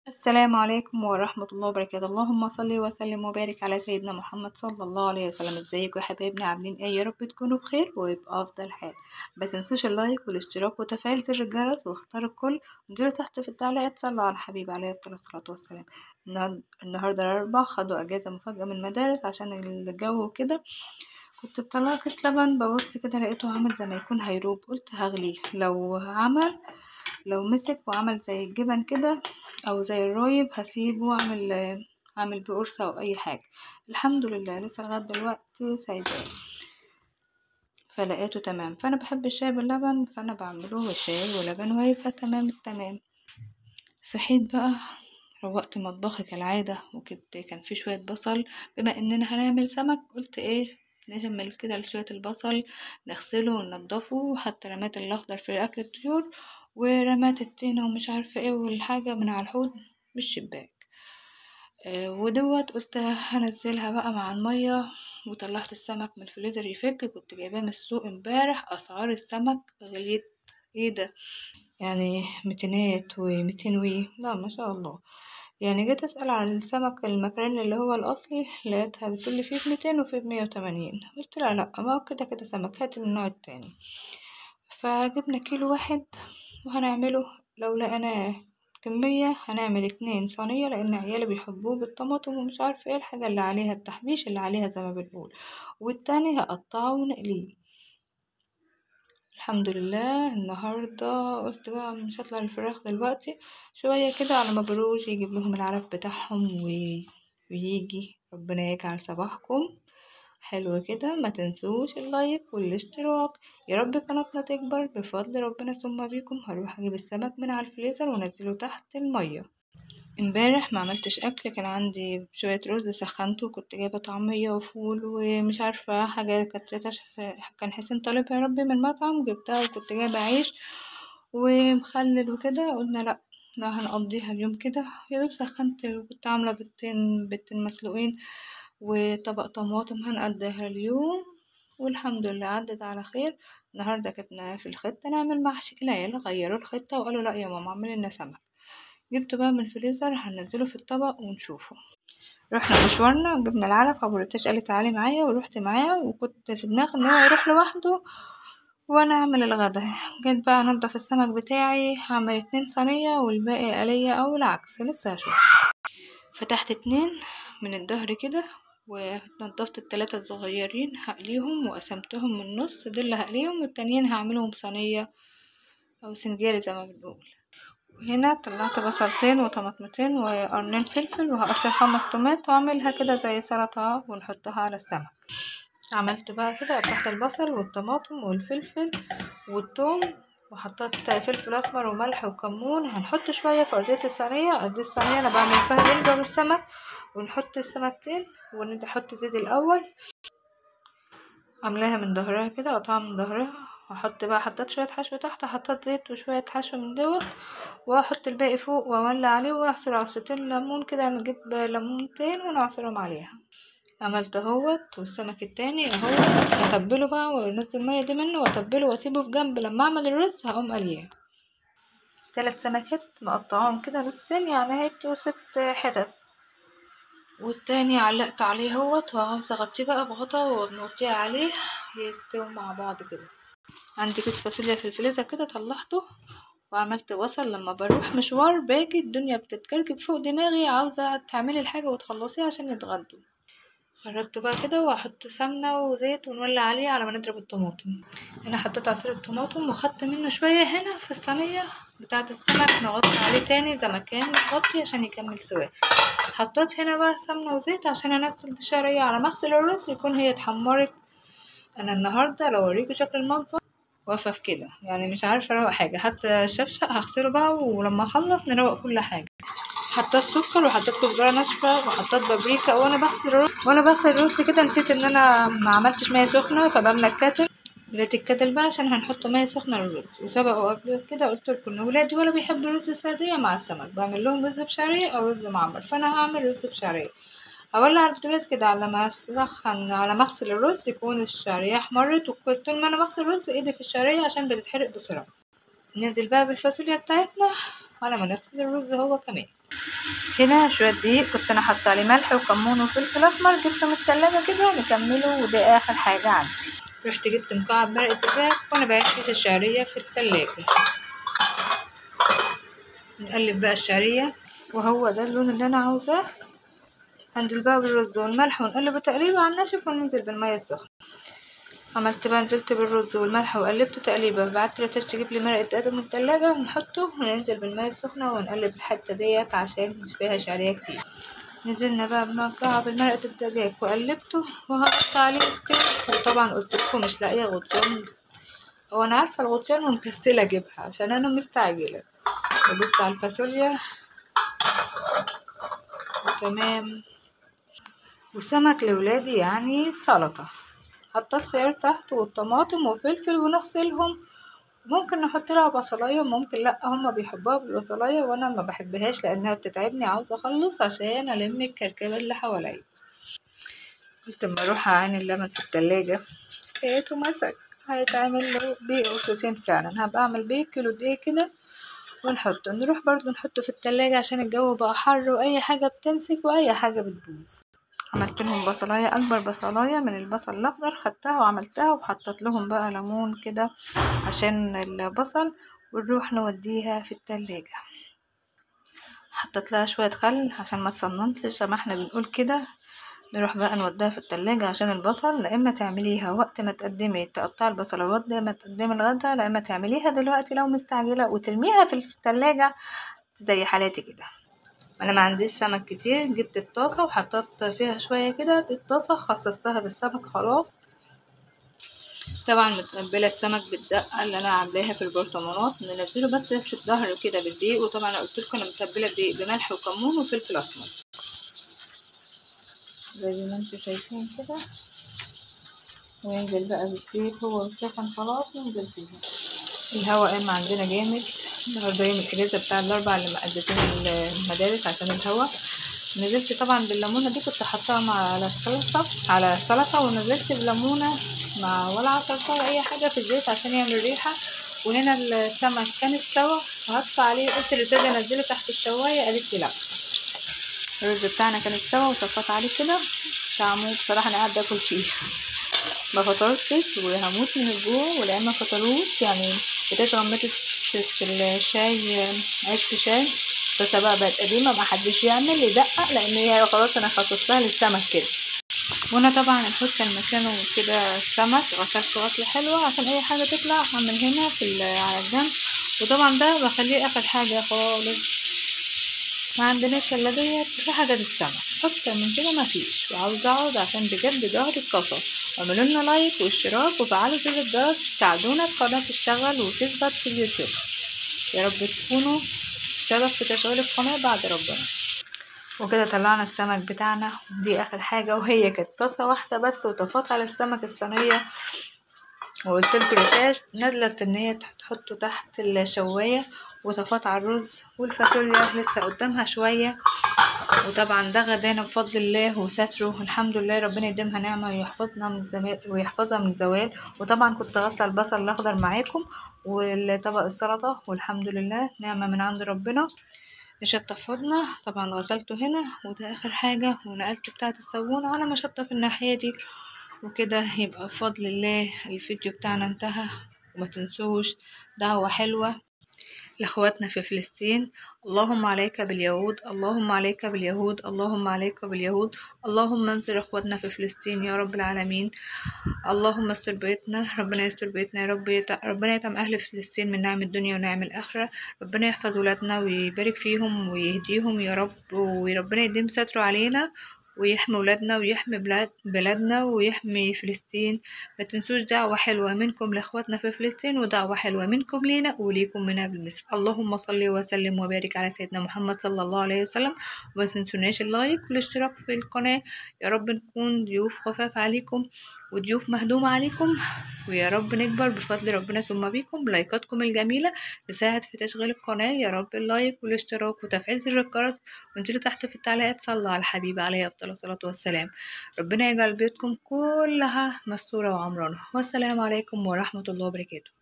السلام عليكم ورحمة الله وبركاته. اللهم صل وسلم وبارك على سيدنا محمد صلى الله عليه وسلم. ازيكم يا حبايبنا، عاملين ايه؟ يا رب تكونوا بخير ويبقى افضل حال. ما تنسوش اللايك والاشتراك وتفعيل زر الجرس واختاروا الكل، وانزلوا تحت في التعليقات صلوا على الحبيب عليه افضل الصلاة والسلام. النهارده الاربعاء خدوا اجازة مفاجأة من المدارس عشان الجو وكده. كنت بطلع كيس لبن، ببص كده لقيته عامل زي ما يكون هيروب، قلت هغليه. لو مسك وعمل زي الجبن كده او زي الرايب هسيبه اعمل بقرصة او اي حاجة. الحمد لله لسه لغاية دلوقتي سايباه، فلقيته تمام. فانا بحب الشاي باللبن، فانا بعمله شاي ولبن وهيبقى تمام التمام. صحيت بقى، روقت مطبخي كالعادة، وكنت كان في شوية بصل. بما اننا هنعمل سمك قلت ايه، نجمل كده شوية البصل، نغسله وننضفه. وحتى رمات الاخضر في اكل الطيور، ورمات التينة ومش عارفة ايه والحاجة من على الحوض بالشباك. ودوت قلت هنزلها بقى مع المية. وطلعت السمك من الفريزر يفك، كنت جايباه من السوق امبارح. اسعار السمك غليت، ايه ده؟ يعني ميتينات وميتين لا ما شاء الله. يعني جيت اسأل عن السمك المكريل اللي هو الاصلي، لقيتها بتقولي فيه ب200 وفيه ب180. قلت لا ما هو كده كده سمك، هات من النوع التاني. فجبنا كيلو واحد وهنعمله. لو لقيناه كمية هنعمل 2 صينية، لأن عيالي بيحبوه بالطماطم ومش عارفة ايه الحاجة اللي عليها، التحبيش اللي عليها زي ما بنقول. والتاني هقطعه ونقليه. الحمد لله. النهاردة قلت بقى مش هطلع الفراخ دلوقتي، شوية كده على ما بروج يجيب لهم العلف بتاعهم ويجي. ربنا يجعل صباحكم حلو كده. ما تنسوش اللايك والاشتراك. يا رب قناتنا تكبر بفضل ربنا ثم بيكم. هروح اجيب السمك من على الفريزر وانزله تحت المية. امبارح ما عملتش اكل، كان عندي شويه رز سخنته، وكنت جايبه طعميه وفول ومش عارفه حاجه كانت كان حسين طالبها يا ربي من المطعم، جبتها. وكنت جايبه عيش ومخلل وكده. قلنا لا هنقضيها اليوم كده. يا دوب سخنت، وكنت عامله بيضتين مسلوقين وطبق طماطم، هنقضيها اليوم. والحمد لله عدت على خير. النهارده كنا في الخطه نعمل محشي، العيال غيروا الخطه وقالوا لا يا ماما اعملي لنا سمك. جبته بقى من الفريزر، هنزله في الطبق ونشوفه. رحنا مشوارنا، جبنا العلف. ابو رتاش قالت تعالي معايا ورحت معاه، وكنت في دماغي ان هو يروح لوحده وانا اعمل الغدا. جيت بقى انضف السمك بتاعي، هعمل 2 صينية والباقي قلية او العكس، لسه هشوف. فتحت 2 من الظهر كده، ونضفت ال3 الصغيرين هقليهم، وقسمتهم من النص. دول اللي هقليهم، والتانيين هعملهم صينية او سنجاري زي ما بنقول. هنا طلعت بصلتين وطماطمتين وقرنين فلفل، وهقشر 5 تومات واعملها كده زي سلطة ونحطها على السمك. عملت بقى كده، قطعت البصل والطماطم والفلفل والثوم، وحطيت فلفل اسمر وملح وكمون. هنحط شويه في ارضيه الصينيه، قد الصينيه انا بعمل فيها رنجة بالسمك. ونحط السمكتين ونحط زيت الاول، عاملاها من ظهرها كده، قطعها من ظهرها. حطيت شويه حشو تحت، حطيت زيت وشويه حشو من دوت، واحط الباقي فوق واولع عليه، واعصر عصرتين ليمون كده، نجيب ليمونتين ونعصرهم عليها. عملت اهوت. والسمك التاني اهوت، اتبله بقى وانزل الميه دي منه واتبله واسيبه في جنب. لما اعمل الرز هقوم قليه. 3 سمكات مقطعاهم كده نصين، يعني هيبقوا 6 حتت. والتاني علقت عليه اهوت، وهعوز اغطيه بقى بغطا ونغطيه عليه يستووا مع بعض كده. عندي كيس فاصوليا في الفريزر كده، طلعته. وعملت بصل. لما بروح مشوار باجي الدنيا بتتكركب فوق دماغي، عاوزة تعملي الحاجة وتخلصيها عشان يتغدوا. خرجته بقى كده، واحط سمنة وزيت ونولع عليه على ما نضرب الطماطم. هنا حطيت عصير الطماطم وخدت منه شوية هنا في الصينية بتاعة السمك، نغطي عليه تاني زي ما كان نغطي عشان يكمل سواه. حطيت هنا بقى سمنة وزيت عشان انزل بشعرية على مغسل الرز يكون هي اتحمرت. انا النهاردة لو اوريكم شكل المطبخ واقفة في كده، يعني مش عارفة اروق حاجة. حتى الشفشق هغسله بقى، ولما اخلص نروق كل حاجة. حطيت سكر وحطيت كزبره ناشفه وحطيت بابريكا. وانا بغسل الرز كده نسيت ان انا ما عملتش ميه سخنه، فبملى الكاتل. مليت الكاتل بقى عشان هنحط ميه سخنه للرز. وسبق قبل كده قلت لكم ان ولادي ولا بيحبوا الرز ساديه مع السمك، بعمل لهم رز بشعريه او رز معمر. فانا هعمل رز بشعريه. اولع البوتاجاز كده على ما اسخن، على ما اغسل الرز يكون الشعريه احمرت. وطول ما انا بغسل الرز ايدي في الشعريه عشان بتتحرق بسرعه. ننزل بقى بالفاصوليا بتاعتنا على ما نغسل الرز هو كمان. هنا شوية دقيق كنت انا حاطه عليه ملح وكمون وفلفل اسمر، جبته من التلاجة كده نكمله، وده اخر حاجة عندي. رحت جبت مكعب مرقة فراخ وانا بعيش كيس الشعرية في التلاجة. نقلب بقى الشعرية وهو ده اللون اللي انا عاوزاه. هنزل بقى بالرز والملح ونقلبه تقليبه على الناشف، وننزل بالمية السخنة. عملت بقى، نزلت بالرز والملح وقلبته تقليبه، بعت لتاش تجيب لي مرقة دجاج من التلاجة ونحطه وننزل بالمية السخنة ونقلب الحتة ديت عشان مش فيها شعرية كتير. نزلنا بقى بمكعب مرقة الدجاج وقلبته وهقطع عليه ستيك. وطبعا قلت لكم مش لاقيه غطيان، هو انا عارفه الغطيان ومكسله اجيبها عشان انا مستعجله. ببص على الفاصوليا تمام، وسمك لولادي يعني سلطه. حطيت خيار تحت والطماطم وفلفل ونغسلهم، ممكن نحط لها بصلايه وممكن لا، هما بيحبوها بالبصلايه وانا ما بحبهاش لانها بتتعبني، عاوزه اخلص عشان الم الكركبه اللي حواليا. قلت اما اروح اعين اللبن في التلاجة لقيته مسك، هيتعمل له بيه قصتين فعلا. هبقى اعمل بيه كيلو دقيق كده ونحطه، نروح برضو نحطه في التلاجة عشان الجو بقى حر واي حاجة بتمسك واي حاجة بتبوظ. عملت لهم بصلاية، اكبر بصلاية من البصل الاخضر خدتها وعملتها وحطت لهم بقى ليمون كده عشان البصل، ونروح نوديها في التلاجة. حطت لها شوية خل عشان ما تصننش زي ما احنا بنقول كده. نروح بقى نوديها في التلاجة عشان البصل، لا اما تعمليها وقت ما تقدمي تقطعي البصلة وقت ما تقدمي الغدا، لا اما تعمليها دلوقتي لو مستعجلة وترميها في التلاجة زي حالاتي كده. انا ما عنديش سمك كتير، جبت الطاسة وحطيت فيها شوية كده، الطاسة خصصتها بالسمك خلاص. طبعا متبلة السمك بالدقة اللي انا عاملاها في البرطمانات، ننزله بس في الظهر كده بالدقيق. وطبعا انا قلت لكم انا متبلة الدقيق بملح وكمون وفلفل اسمر زي ما انتم شايفين كده. وينزل بقى بالزيت هو سخن خلاص، ينزل فيها. الهواء قام عندنا جامد النهارده، يوم الاجازه بتاع الاربع اللي مقدسين المدارس عشان الهواء. نزلت طبعا بالليمونه دي، كنت حاطاها على السلطه ونزلت بليمونه مع ولا عصرتها ولا اي حاجه في الزيت عشان يعمل ريحه. وهنا السمك كان استوى وهطفى عليه، قلت لتاجي انزله تحت الشوايه، قالت لي لا. الرز بتاعنا كان استوى وصفت عليه كده، طعمه بصراحه انا قاعده اكل فيه. ما فطرتش وهموت من الجوع، ولا ما فطروش يعني. بتاعت غمضت في الشاي عشت شاي، بس بقت قديمة ما حدش يعمل يدقق لان هي خلاص انا خصصتها للسمك كده. وانا طبعا الحوض كان مكانه كده السمك غسلته غسلة حلوة عشان اي حاجة تطلع من هنا على الجنب. وطبعا ده بخليه اخر حاجة خالص، ما عندناش الا ديت في حاجة للسمك، اكتر من كده ما فيش. وعاوزة اقعد عشان بجد ظهري اتكسر. اعملوا لنا لايك واشتراك وفعلوا زر الجرس تساعدونا القناة تشتغل وتثبت في اليوتيوب. يا رب تكونوا سبب في تشغيل القناة بعد ربنا. وكده طلعنا السمك بتاعنا، دي اخر حاجة، وهي كانت طاسة واحدة بس وطفت على السمك الصينية. وقلت لكم ريتاش نزلت ان هي تحطه تحت الشواية، وطفت على الرز والفاصوليا لسه قدامها شوية. وطبعا ده غدانا بفضل الله وستره، الحمد لله. ربنا يديمها نعمة ويحفظنا من الزوال ويحفظها من الزوال. وطبعا كنت غاسله البصل الاخضر معاكم والطبق السلطة، والحمد لله نعمة من عند ربنا. نشطف حوضنا طبعا غسلته هنا، وده اخر حاجة. ونقلت بتاعة الصابون على ما شطف الناحية دي. وكده يبقى بفضل الله الفيديو بتاعنا انتهى. وما تنسوش دعوة حلوة لأخواتنا في فلسطين. اللهم عليك باليهود، اللهم عليك باليهود، اللهم عليك باليهود. اللهم انصر أخواتنا في فلسطين يا رب العالمين. اللهم استر بيتنا، ربنا يستر بيتنا يا رب. ربنا يتم أهل فلسطين من نعم الدنيا ونعم الآخرة. ربنا يحفظ ولادنا ويبارك فيهم ويهديهم يا رب. وربنا يديم ستره علينا ويحمي ولادنا ويحمي بلادنا ويحمي فلسطين. ما تنسوش دعوة حلوة منكم لأخواتنا في فلسطين، ودعوة حلوة منكم لينا وليكم منا بالمثل. اللهم صل وسلم وبارك على سيدنا محمد صلى الله عليه وسلم. وما تنسوناش اللايك والاشتراك في القناة. يا رب نكون ضيوف خفاف عليكم وضيوف مهدومة عليكم، ويا رب نكبر بفضل ربنا ثم بيكم. لايكاتكم الجميلة تساعد في تشغيل القناة. يا رب اللايك والاشتراك وتفعيل زر الجرس، وانزلوا تحت في التعليقات صلوا على الحبيب عليه أفضل الصلاة والسلام. ربنا يجعل بيوتكم كلها مستورة وعمرانة. والسلام عليكم ورحمة الله وبركاته.